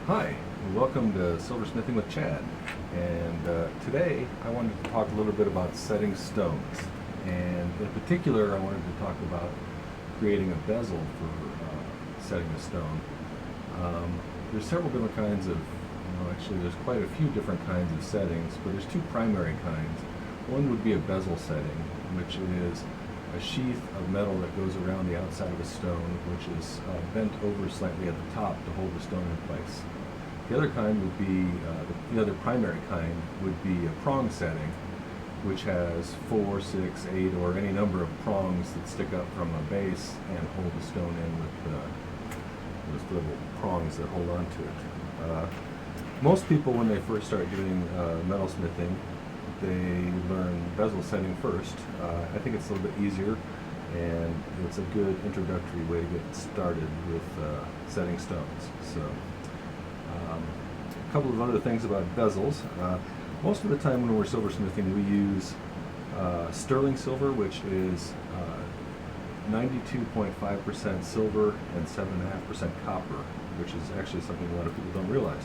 Hi, and welcome to Silversmithing with Chad. And today I wanted to talk a little bit about setting stones. And in particular, I wanted to talk about creating a bezel for setting a stone. There's several different kinds of, actually there's quite a few different kinds of settings, but there's two primary kinds. One would be a bezel setting, which is a sheath of metal that goes around the outside of a stone, which is bent over slightly at the top to hold the stone in place. The other kind would be, the other primary kind would be a prong setting, which has 4, 6, 8, or any number of prongs that stick up from a base and hold the stone in with those little prongs that hold on to it. Most people, when they first start doing metalsmithing, they learn bezel setting first. I think it's a little bit easier, and it's a good introductory way to get started with setting stones. So, a couple of other things about bezels. Most of the time when we're silversmithing, we use sterling silver, which is 92.5% silver and 7.5% copper, which is actually something a lot of people don't realize.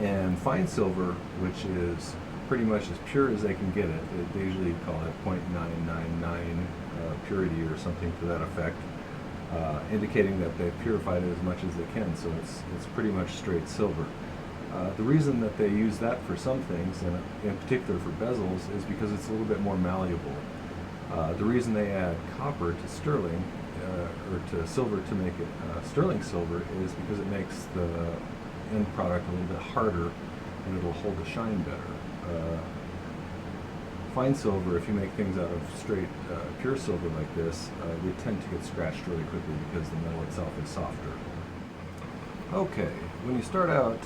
And fine silver, which is pretty much as pure as they can get it. They usually call it 0.999 purity or something to that effect, indicating that they've purified it as much as they can, so it's pretty much straight silver. The reason that they use that for some things, and in particular for bezels, is because it's a little bit more malleable. The reason they add copper to sterling, or to silver to make it sterling silver, is because it makes the end product a little bit harder and it'll hold the shine better. Fine silver, if you make things out of straight pure silver like this, they tend to get scratched really quickly because the metal itself is softer. Okay, when you start out,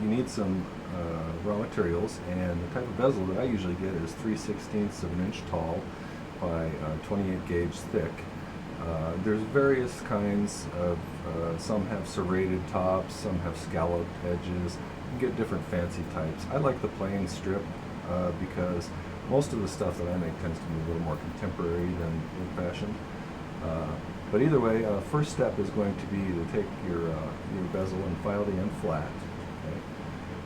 you need some raw materials, and the type of bezel that I usually get is 3/16 of an inch tall by 28 gauge thick. There's various kinds of, some have serrated tops, some have scalloped edges. You can get different fancy types. I like the plain strip because most of the stuff that I make tends to be a little more contemporary than old-fashioned. But either way, first step is going to be to take your bezel and file the end flat. Okay?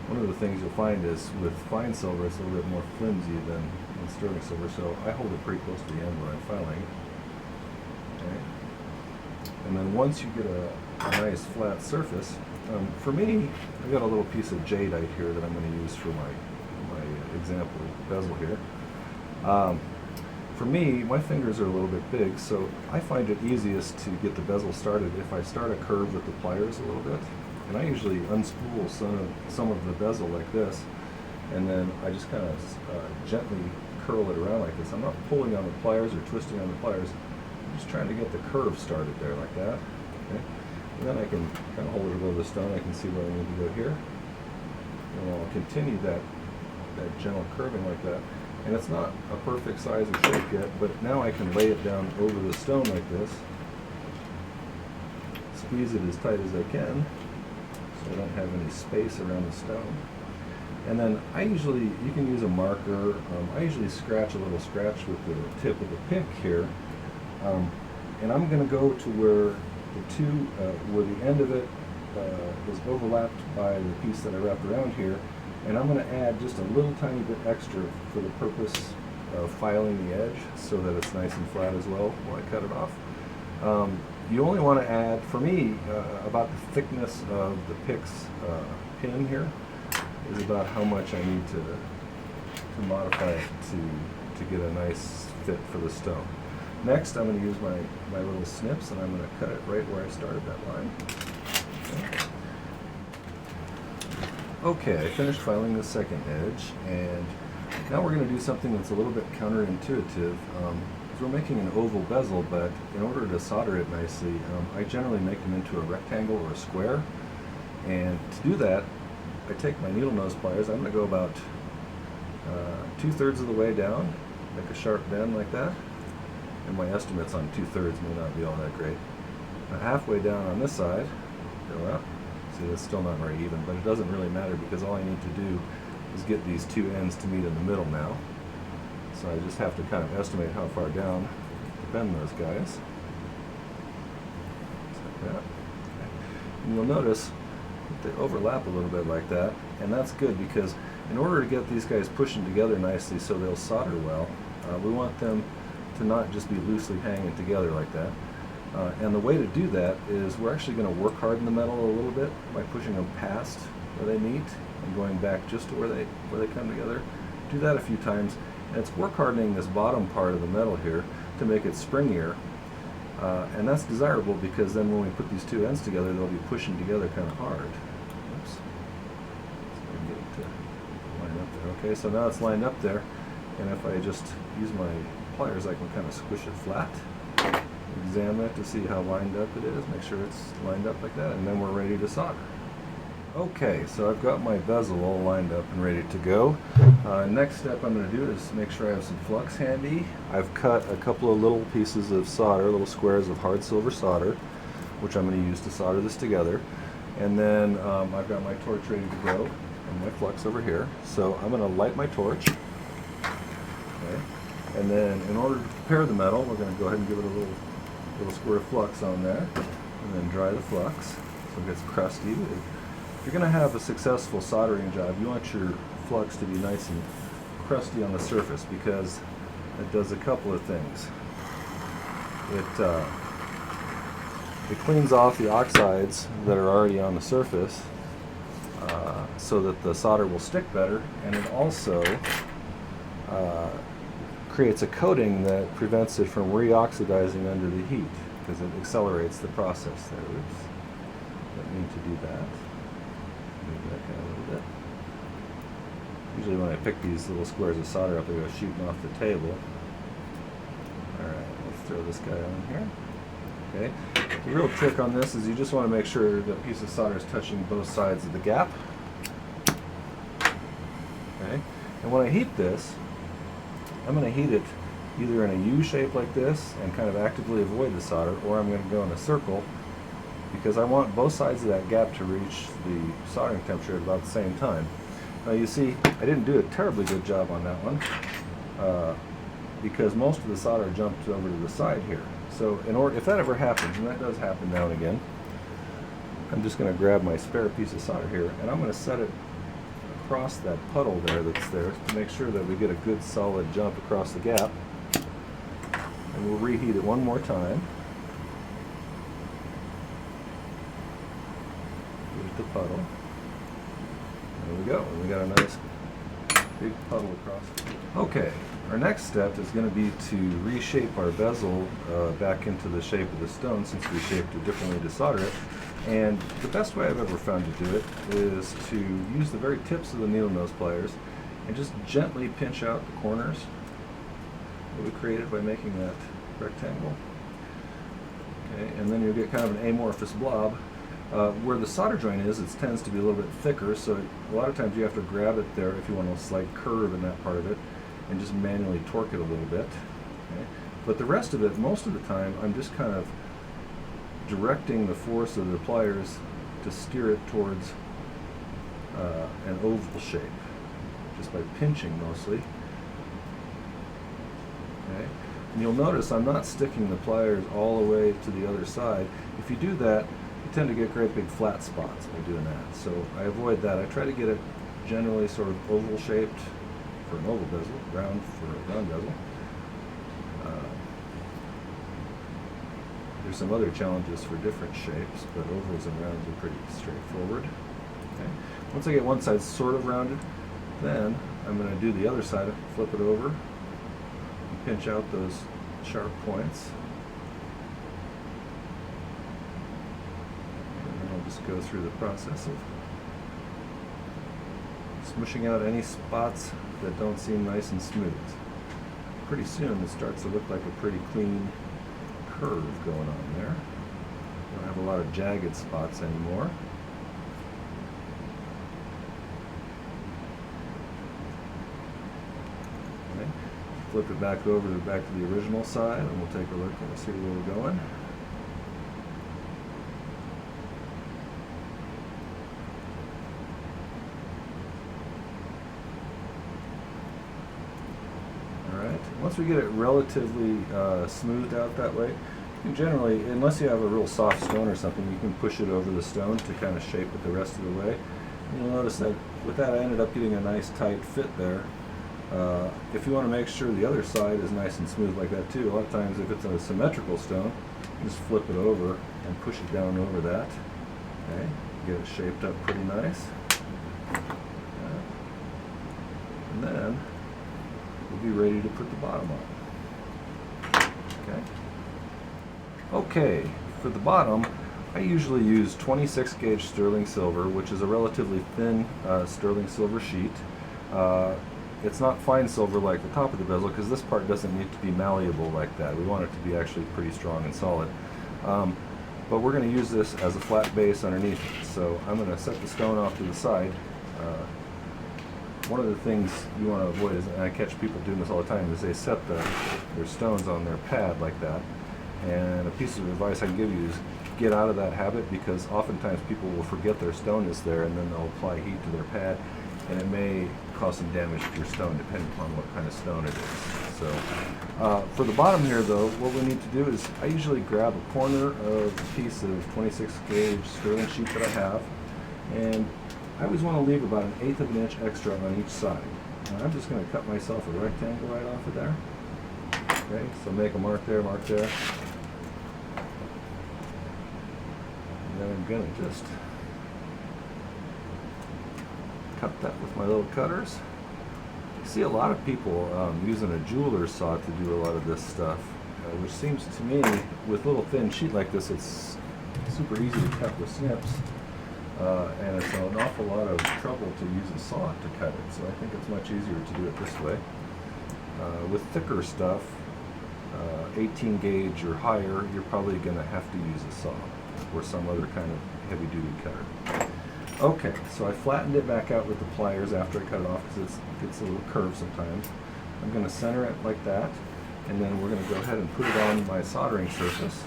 One of the things you'll find is with fine silver, it's a little bit more flimsy than sterling silver, so I hold it pretty close to the end when I'm filing. Okay. And then once you get a nice flat surface, for me, I've got a little piece of jadeite here that I'm going to use for my example bezel here. For me, my fingers are a little bit big, so I find it easiest to get the bezel started if I start a curve with the pliers a little bit. And I usually unspool some of the bezel like this, and then I just kind of gently curl it around like this. I'm not pulling on the pliers or twisting on the pliers. I'm just trying to get the curve started there like that. Okay? And then I can kind of hold it above the stone. I can see where I need to go here. And I'll continue that gentle curving like that. And it's not a perfect size or shape yet, but now I can lay it down over the stone like this. Squeeze it as tight as I can so I don't have any space around the stone. And then you can use a marker. I usually scratch a little scratch with the tip of the pick here. And I'm going to go to where where the end of it is overlapped by the piece that I wrapped around here, and I'm going to add just a little tiny bit extra for the purpose of filing the edge so that it's nice and flat as well when I cut it off. You only want to add, for me, about the thickness of the pick's pin here is about how much I need to modify it to get a nice fit for the stone. Next, I'm going to use my little snips, and I'm going to cut it right where I started that line. Okay, I finished filing the second edge, and now we're going to do something that's a little bit counterintuitive. We're making an oval bezel, but in order to solder it nicely, I generally make them into a rectangle or a square. And to do that, I take my needle nose pliers. I'm going to go about 2/3 of the way down, make a sharp bend like that. And my estimates on 2/3 may not be all that great. Now halfway down on this side, go up. See, it's still not very even, but it doesn't really matter because all I need to do is get these two ends to meet in the middle now. So I just have to kind of estimate how far down to bend those guys. Just like that. Okay. And you'll notice that they overlap a little bit like that, and that's good because in order to get these guys pushing together nicely so they'll solder well, we want them to not just be loosely hanging together like that. And the way to do that is we're actually going to work harden the metal a little bit by pushing them past where they meet and going back just to where they come together. Do that a few times, and it's work hardening this bottom part of the metal here to make it springier. And that's desirable because then when we put these two ends together, they'll be pushing together kind of hard. Oops. So get it to line up there. Okay, so now it's lined up there, and if I just use my pliers, I can kind of squish it flat. Examine it to see how lined up it is, make sure it's lined up like that, and then we're ready to solder. Okay, so I've got my bezel all lined up and ready to go. Next step I'm going to do is make sure I have some flux handy. I've cut a couple of little pieces of solder, little squares of hard silver solder, which I'm going to use to solder this together. And then I've got my torch ready to go and my flux over here. So I'm going to light my torch. Okay. And then in order to prepare the metal, we're going to go ahead and give it a little squirt of flux on there, and then dry the flux so it gets crusty. If you're going to have a successful soldering job, you want your flux to be nice and crusty on the surface because it does a couple of things. It cleans off the oxides that are already on the surface so that the solder will stick better, and it also creates a coating that prevents it from reoxidizing under the heat because it accelerates the process there. Oops. Don't mean to do that. Move that kind of a little bit. Usually when I pick these little squares of solder up, they go shooting off the table. Alright, let's throw this guy on here. Okay. The real trick on this is you just want to make sure the piece of solder is touching both sides of the gap. Okay. And when I heat this, I'm going to heat it either in a U shape like this and kind of actively avoid the solder, or I'm going to go in a circle because I want both sides of that gap to reach the soldering temperature at about the same time. Now you see, I didn't do a terribly good job on that one because most of the solder jumped over to the side here. So if that ever happens, and that does happen now and again, I'm just going to grab my spare piece of solder here and I'm going to set it across that puddle there that's there to make sure that we get a good solid jump across the gap. And we'll reheat it one more time. Here's the puddle. There we go. And we got a nice big puddle across. Okay, our next step is going to be to reshape our bezel back into the shape of the stone since we shaped it differently to solder it. And the best way I've ever found to do it is to use the very tips of the needle nose pliers and just gently pinch out the corners that we created by making that rectangle. Okay, and then you'll get kind of an amorphous blob. Where the solder joint is, it tends to be a little bit thicker, so a lot of times you have to grab it there if you want a slight curve in that part of it and just manually torque it a little bit. Okay? But the rest of it, most of the time, I'm just kind of directing the force of the pliers to steer it towards an oval shape, just by pinching mostly. Okay? And you'll notice I'm not sticking the pliers all the way to the other side. If you do that, you tend to get great big flat spots by doing that. So I avoid that. I try to get it generally sort of oval shaped for an oval bezel, round for a round bezel. There's some other challenges for different shapes, but ovals and rounds are pretty straightforward. Okay. Once I get one side sort of rounded, then I'm going to do the other side, flip it over, and pinch out those sharp points. And then I'll just go through the process of smushing out any spots that don't seem nice and smooth. Pretty soon it starts to look like a pretty clean curve going on there. Don't have a lot of jagged spots anymore. Okay. Flip it back over to the original side and we'll take a look and see where we're going. Once we get it relatively smoothed out that way, You can generally, unless you have a real soft stone or something, you can push it over the stone to kind of shape it the rest of the way. And you'll notice that with that I ended up getting a nice tight fit there. If you want to make sure the other side is nice and smooth like that too, a lot of times if it's a symmetrical stone, just flip it over and push it down over that. Okay, get it shaped up pretty nice. And then we'll be ready to put the bottom on. Okay. Okay, for the bottom, I usually use 26 gauge sterling silver, which is a relatively thin sterling silver sheet. It's not fine silver like the top of the bezel because this part doesn't need to be malleable like that. We want it to be actually pretty strong and solid. But we're going to use this as a flat base underneath it. So I'm going to set the stone off to the side. One of the things you want to avoid is, and I catch people doing this all the time, is they set their stones on their pad like that. And a piece of advice I can give you is get out of that habit, because oftentimes people will forget their stone is there and then they'll apply heat to their pad, and it may cause some damage to your stone depending upon what kind of stone it is. So for the bottom here though, what we need to do is I usually grab a corner of a piece of 26 gauge sterling sheet that I have, and I always want to leave about 1/8 of an inch extra on each side. And I'm just going to cut myself a rectangle right off of there. Okay, so make a mark there, mark there. And then I'm going to just cut that with my little cutters. You see a lot of people using a jeweler's saw to do a lot of this stuff, which seems to me, with a little thin sheet like this, it's super easy to cut with snips. And it's an awful lot of trouble to use a saw to cut it, so I think it's much easier to do it this way. With thicker stuff, 18 gauge or higher, you're probably going to have to use a saw or some other kind of heavy-duty cutter. Okay, so I flattened it back out with the pliers after I cut it off because it gets a little curved sometimes. I'm going to center it like that, and then we're going to go ahead and put it on my soldering surface.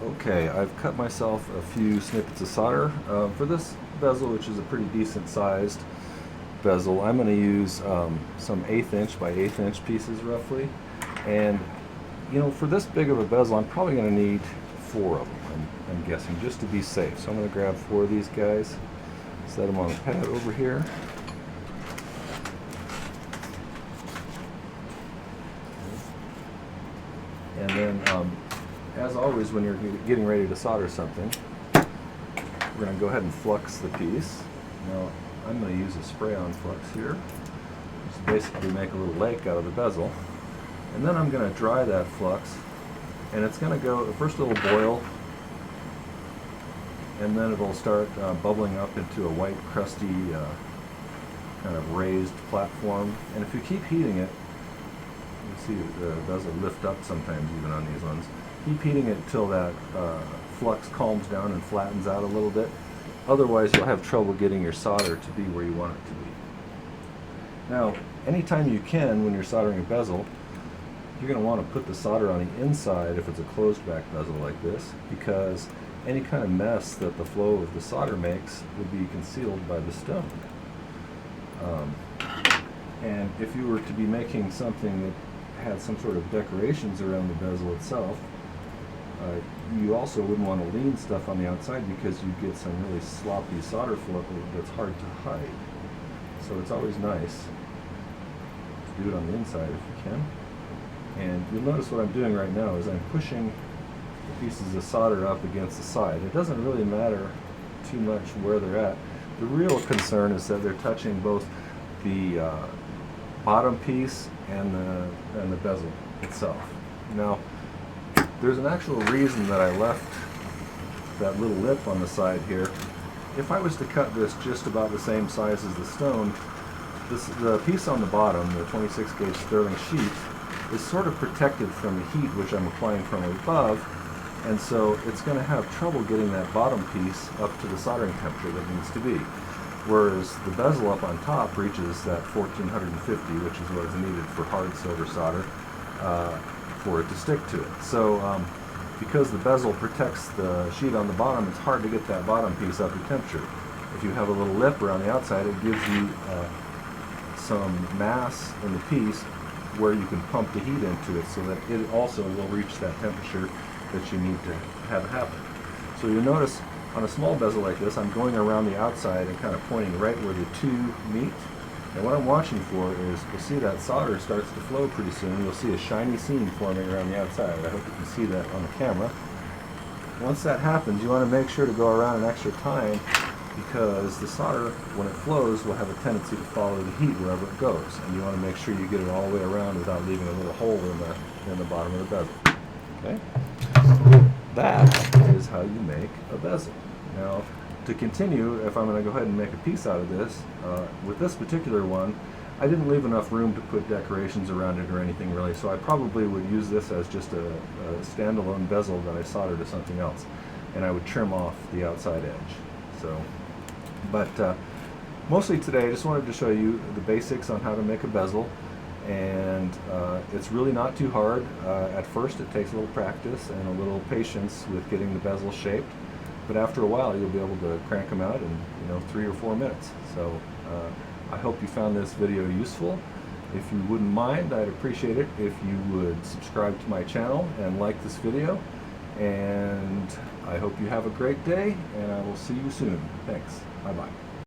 Okay, I've cut myself a few snippets of solder. For this bezel, which is a pretty decent sized bezel, I'm going to use some 1/8 inch by 1/8 inch pieces roughly. And you know, for this big of a bezel, I'm probably going to need 4 of them, I'm guessing, just to be safe. So I'm going to grab 4 of these guys, set them on the pad over here. And then as always, when you're getting ready to solder something, we're going to go ahead and flux the piece. Now, I'm going to use a spray-on flux here. Just basically make a little lake out of the bezel. And then I'm going to dry that flux. And it's going to go, first it'll boil, and then it'll start bubbling up into a white, crusty, kind of raised platform. And if you keep heating it, you see the bezel lift up sometimes even on these ones. Keep heating it until that flux calms down and flattens out a little bit. Otherwise, you'll have trouble getting your solder to be where you want it to be. Now, anytime you can, when you're soldering a bezel, you're going to want to put the solder on the inside if it's a closed back bezel like this, because any kind of mess that the flow of the solder makes will be concealed by the stone. And if you were to be making something that had some sort of decorations around the bezel itself, you also wouldn't want to lean stuff on the outside because you get some really sloppy solder flow that's hard to hide. So it's always nice to do it on the inside if you can. And you'll notice what I'm doing right now is I'm pushing the pieces of solder up against the side. It doesn't really matter too much where they're at. The real concern is that they're touching both the bottom piece and the bezel itself. Now, there's an actual reason that I left that little lip on the side here. If I was to cut this just about the same size as the stone, the piece on the bottom, the 26 gauge sterling sheet, is sort of protected from the heat which I'm applying from above, and so it's going to have trouble getting that bottom piece up to the soldering temperature that it needs to be. Whereas the bezel up on top reaches that 1450, which is what is needed for hard silver solder, for it to stick to it. So because the bezel protects the sheet on the bottom, it's hard to get that bottom piece up to temperature. If you have a little lip around the outside, it gives you some mass in the piece where you can pump the heat into it so that it also will reach that temperature that you need to have happen. So you'll notice on a small bezel like this, I'm going around the outside and kind of pointing right where the two meet. And what I'm watching for is, you'll see that solder starts to flow pretty soon. You'll see a shiny seam forming around the outside. I hope you can see that on the camera. Once that happens, you want to make sure to go around an extra time, because the solder, when it flows, will have a tendency to follow the heat wherever it goes. And you want to make sure you get it all the way around without leaving a little hole in the bottom of the bezel. Okay? That is how you make a bezel. Now, to continue, if I'm going to go ahead and make a piece out of this, with this particular one, I didn't leave enough room to put decorations around it or anything really, so I probably would use this as just a standalone bezel that I solder to something else, and I would trim off the outside edge. So, but mostly today I just wanted to show you the basics on how to make a bezel, and it's really not too hard. At first it takes a little practice and a little patience with getting the bezel shaped, but after a while you'll be able to crank them out in 3 or 4 minutes. So I hope you found this video useful. If you wouldn't mind, I'd appreciate it if you would subscribe to my channel and like this video. And I hope you have a great day, and I will see you soon. Thanks. Bye-bye.